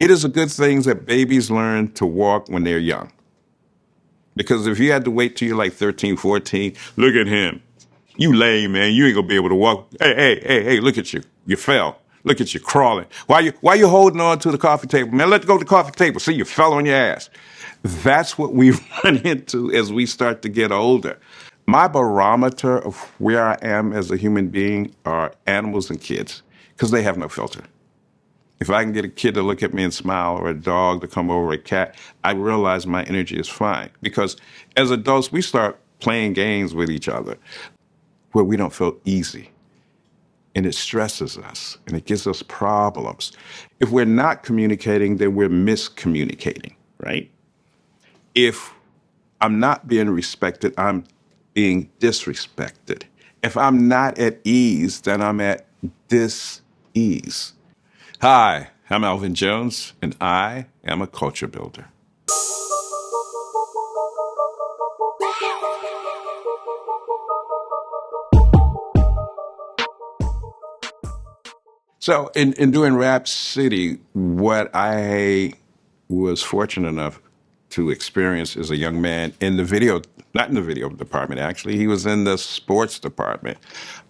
It is a good thing that babies learn to walk when they're young. Because if you had to wait till you're like 13, 14, look at him. You lame, man. You ain't gonna be able to walk. Hey, look at you. You fell. Look at you crawling. Why you holding on to the coffee table? Man, let's go to the coffee table. See, you fell on your ass. That's what we run into as we start to get older. My barometer of where I am as a human being are animals and kids because they have no filter. If I can get a kid to look at me and smile or a dog to come over, a cat, I realize my energy is fine. Because as adults, we start playing games with each other where we don't feel easy. And it stresses us and it gives us problems. If we're not communicating, then we're miscommunicating, right? If I'm not being respected, I'm being disrespected. If I'm not at ease, then I'm at dis-ease. Hi, I'm Alvin Jones, and I am a culture builder. So, in doing Rap City, what I was fortunate enough to experience as a young man in the video, not in the video department, actually, he was in the sports department.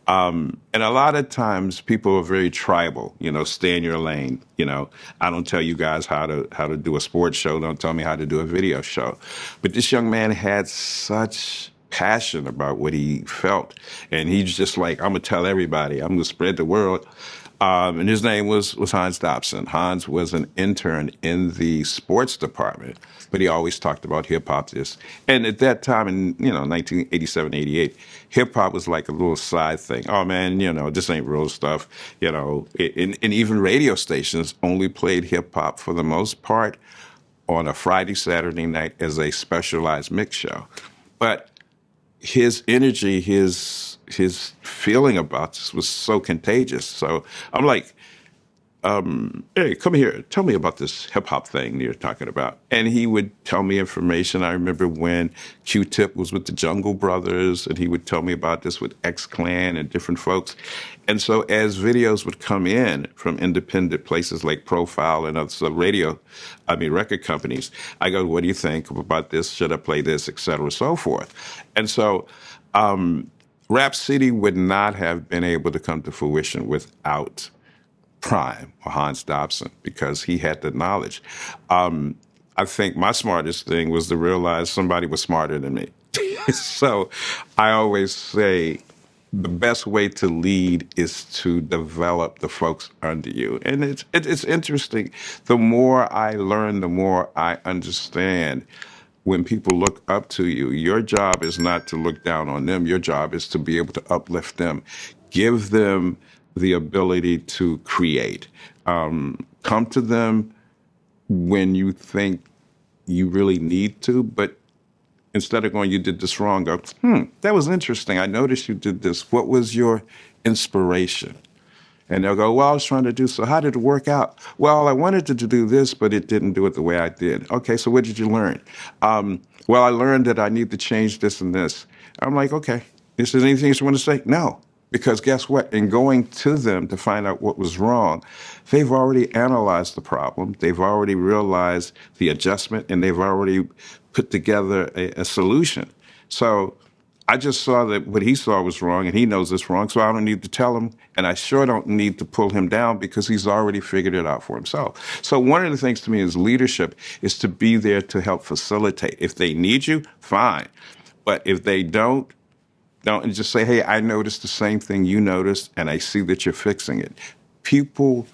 And a lot of times people are very tribal, stay in your lane. I don't tell you guys how to do a sports show. Don't tell me how to do a video show. But this young man had such passion about what he felt. And he's just like, I'm going to tell everybody. I'm going to spread the word. And his name was Hans Dobson. Hans was an intern in the sports department, but he always talked about hip-hop. And at that time, in 1987, 88, hip-hop was like a little side thing. Oh, man, this ain't real stuff. And even radio stations only played hip-hop for the most part on a Friday, Saturday night as a specialized mix show. But his energy, his feeling about this was so contagious. So I'm like, hey, come here. Tell me about this hip hop thing you're talking about. And he would tell me information. I remember when Q-Tip was with the Jungle Brothers, and he would tell me about this with X-Clan and different folks. And so as videos would come in from independent places like Profile and other record companies, I go, what do you think about this? Should I play this, et cetera, so forth. And so Rap City would not have been able to come to fruition without Prime or Hans Dobson because he had the knowledge. I think my smartest thing was to realize somebody was smarter than me. So I always say the best way to lead is to develop the folks under you. And it's interesting. The more I learn, the more I understand. When people look up to you, your job is not to look down on them. Your job is to be able to uplift them, give them the ability to create. Come to them when you think you really need to, but instead of going, you did this wrong, go, that was interesting. I noticed you did this. What was your inspiration? And they'll go, well, I was trying to do so. How did it work out? Well, I wanted to do this, but it didn't do it the way I did. Okay, so what did you learn? Well, I learned that I need to change this and this. I'm like, okay, is there anything you want to say? No. Because guess what? In going to them to find out what was wrong, they've already analyzed the problem. They've already realized the adjustment, and they've already put together a solution. So I just saw that what he saw was wrong, and he knows it's wrong, so I don't need to tell him, and I sure don't need to pull him down because he's already figured it out for himself. So one of the things to me is leadership is to be there to help facilitate. If they need you, fine. But if they don't, and just say, hey, I noticed the same thing you noticed, and I see that you're fixing it. People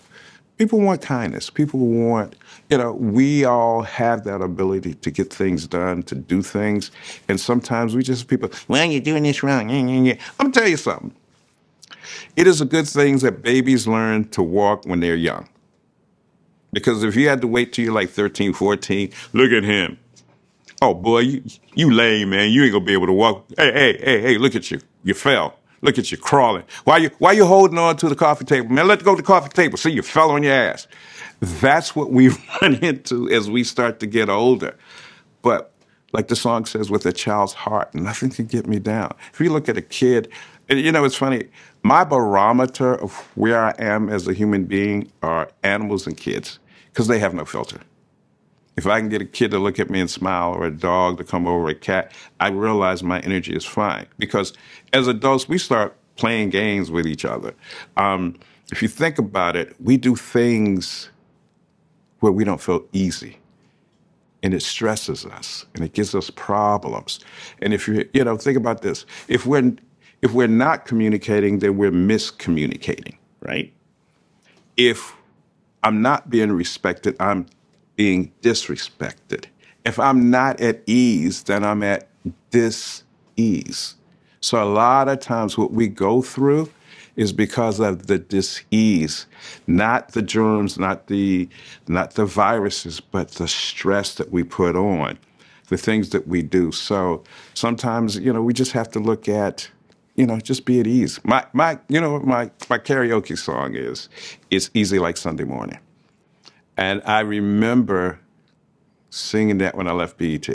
want kindness. People want, we all have that ability to get things done, to do things. And sometimes people, well, you're doing this wrong. I'm going to tell you something. It is a good thing that babies learn to walk when they're young. Because if you had to wait till you're like 13, 14, look at him. Oh, boy, you lame, man. You ain't going to be able to walk. Hey, look at you. You fell. Look at you crawling. Why you holding on to the coffee table? Man, let's go to the coffee table. See, you fell on your ass. That's what we run into as we start to get older. But like the song says, with a child's heart, nothing can get me down. If you look at a kid, and it's funny, my barometer of where I am as a human being are animals and kids. because they have no filter. If I can get a kid to look at me and smile, or a dog to come over, a cat, I realize my energy is fine. Because as adults, we start playing games with each other. If you think about it, we do things where we don't feel easy, and it stresses us, and it gives us problems. And if think about this: if we're not communicating, then we're miscommunicating, right? If I'm not being respected, I'm being disrespected. If I'm not at ease, then I'm at dis-ease. So a lot of times what we go through is because of the dis-ease, not the germs, not the viruses, but the stress that we put on, the things that we do. So sometimes, we just have to look at, just be at ease. My karaoke song is "It's Easy Like Sunday Morning." And I remember singing that when I left BET.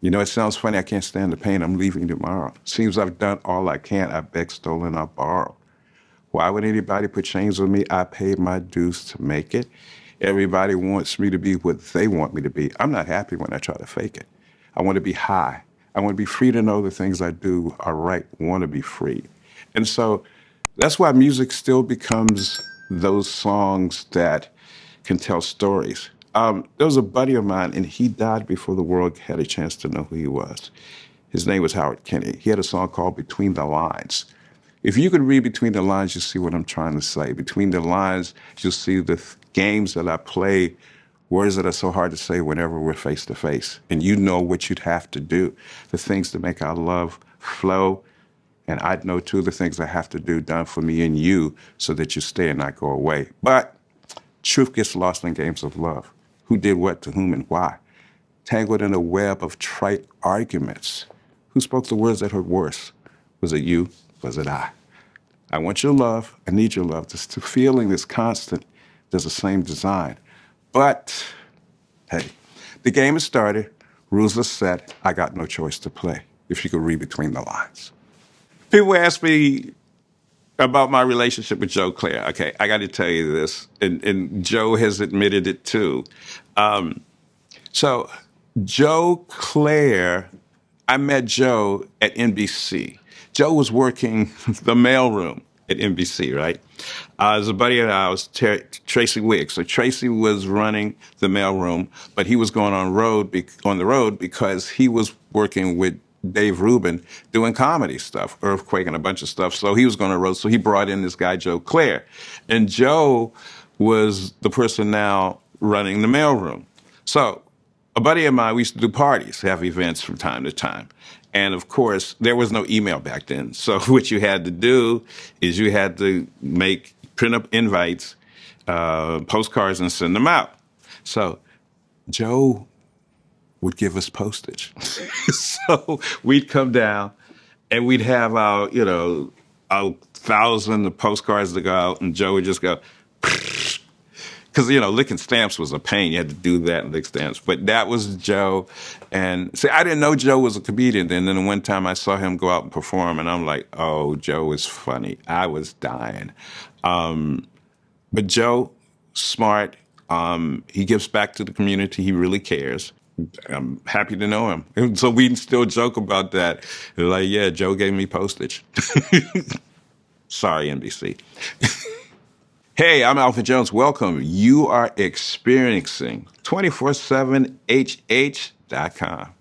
It sounds funny. I can't stand the pain. I'm leaving tomorrow. Seems I've done all I can. I begged, stolen, I borrowed. Why would anybody put chains on me? I paid my dues to make it. Everybody wants me to be what they want me to be. I'm not happy when I try to fake it. I want to be high. I want to be free to know the things I do are right. I want to be free. And so that's why music still becomes those songs that can tell stories. There was a buddy of mine, and he died before the world had a chance to know who he was. His name was Howard Kenny. He had a song called "Between the Lines." If you could read between the lines, you'll see what I'm trying to say. Between the lines, you'll see the games that I play, words that are so hard to say whenever we're face to face. And you know what you'd have to do, the things to make our love flow. And I'd know, too, the things I have to do done for me and you so that you stay and not go away. But truth gets lost in games of love. Who did what to whom and why? Tangled in a web of trite arguments. Who spoke the words that hurt worse? Was it you? Was it I? I want your love. I need your love. This feeling is constant. There's the same design. But, hey, the game has started. Rules are set. I got no choice to play, if you could read between the lines. People ask me about my relationship with Joe Clair. Okay, I got to tell you this, and Joe has admitted it too. So Joe Clair, I met Joe at NBC. Joe was working the mailroom at NBC, right? There's a buddy of ours, Tracy Wiggs. So Tracy was running the mailroom, but he was going on the road because he was working with Dave Rubin doing comedy stuff, Earthquake and a bunch of stuff. So he was going on the road. So he brought in this guy, Joe Clair. And Joe was the person now running the mailroom. So a buddy of mine, we used to do parties, have events from time to time. And of course, there was no email back then. So what you had to do is you had to print up invites, postcards, and send them out. So Joe would give us postage. So we'd come down and we'd have our 1,000 of postcards to go out, and Joe would just go, because, licking stamps was a pain. You had to do that and lick stamps. But that was Joe. And see, I didn't know Joe was a comedian then. And then one time I saw him go out and perform, and I'm like, oh, Joe is funny. I was dying. But Joe, smart. He gives back to the community. He really cares. I'm happy to know him. And so we still joke about that. Like, yeah, Joe gave me postage. Sorry, NBC. Hey, I'm Alvin Jones. Welcome. You are experiencing 247hh.com.